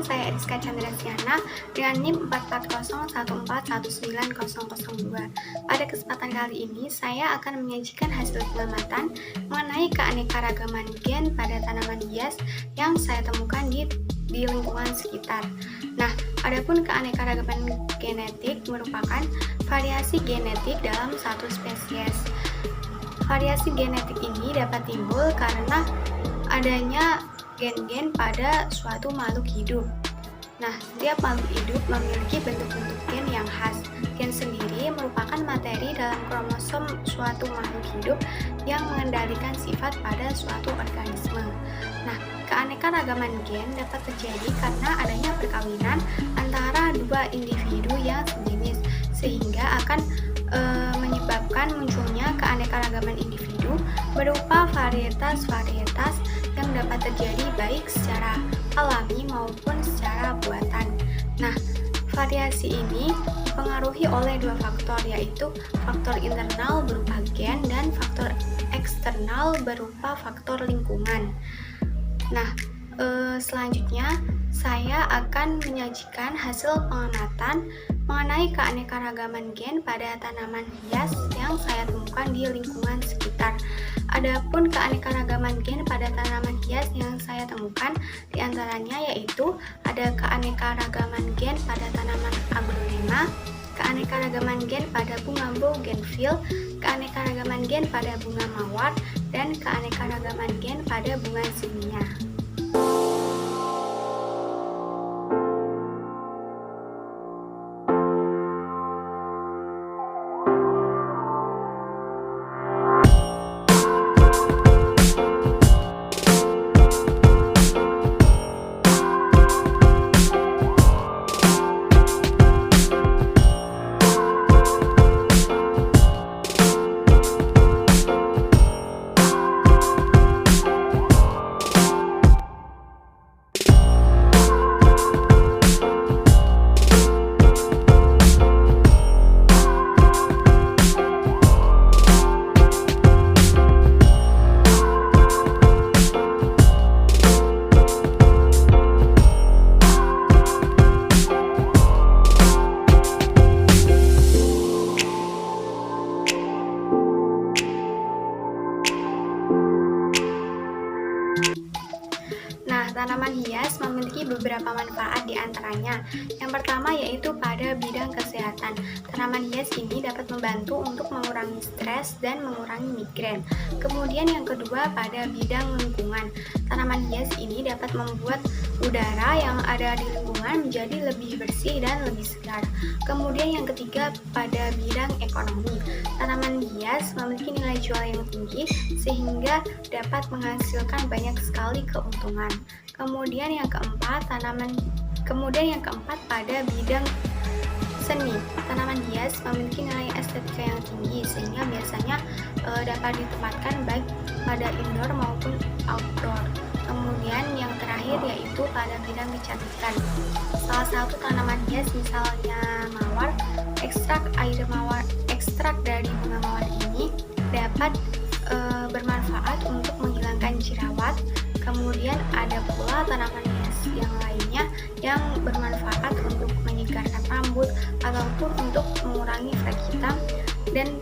saya Eriska Chandrasiana dengan NIM 44014190002. Pada kesempatan kali ini, saya akan menyajikan hasil pengamatan mengenai keanekaragaman gen pada tanaman hias yang saya temukan di lingkungan sekitar. Nah, adapun keanekaragaman genetik merupakan variasi genetik dalam satu spesies. Variasi genetik ini dapat timbul karena adanya gen-gen pada suatu makhluk hidup. Nah, setiap makhluk hidup memiliki bentuk-bentuk gen yang khas. Gen sendiri merupakan materi dalam kromosom suatu makhluk hidup yang mengendalikan sifat pada suatu organisme. Nah, keanekaragaman gen dapat terjadi karena adanya perkawinan antara dua individu yang sejenis, sehingga akan menyebabkan munculnya keanekaragaman individu berupa varietas-varietas yang dapat terjadi baik secara alami maupun secara buatan. Nah, variasi ini dipengaruhi oleh dua faktor, yaitu faktor internal berupa gen dan faktor eksternal berupa faktor lingkungan. Nah, selanjutnya saya akan menyajikan hasil pengamatan mengenai keanekaragaman gen pada tanaman hias yang saya temukan di lingkungan sekitar. Adapun keanekaragaman gen pada tanaman hias yang saya temukan diantaranya yaitu ada keanekaragaman gen pada tanaman aglonema, keanekaragaman gen pada bunga bougainville, keanekaragaman gen pada bunga mawar, dan keanekaragaman gen pada bunga zinnia. Tanaman hias memiliki beberapa manfaat di antaranya. Yang pertama yaitu pada bidang kesehatan. Tanaman hias ini dapat membantu untuk mengurangi stres dan mengurangi migrain. Kemudian yang kedua pada bidang lingkungan. Tanaman hias ini dapat membuat udara yang ada di lingkungan menjadi lebih bersih dan lebih segar. Kemudian yang ketiga pada bidang ekonomi. Tanaman hias memiliki nilai jual yang tinggi sehingga dapat menghasilkan banyak sekali keuntungan. Kemudian yang keempat pada bidang seni. Tanaman hias memiliki nilai estetika yang tinggi sehingga biasanya dapat ditempatkan baik pada indoor maupun outdoor. Kemudian yang terakhir yaitu pada bidang kecantikan. Salah satu tanaman hias misalnya mawar, ekstrak dari bunga mawar ini dapat bermanfaat untuk menghilangkan jerawat. Kemudian ada pula tanaman hias yang lainnya yang bermanfaat untuk menyegarkan rambut ataupun untuk mengurangi flek hitam dan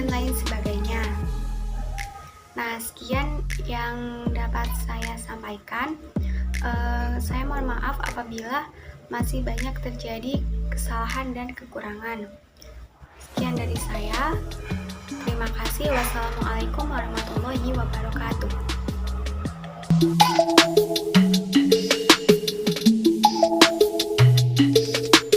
lain sebagainya. Nah, sekian yang dapat saya sampaikan. Saya mohon maaf apabila masih banyak terjadi kesalahan dan kekurangan. Sekian dari saya. Terima kasih. Wassalamualaikum warahmatullahi wabarakatuh.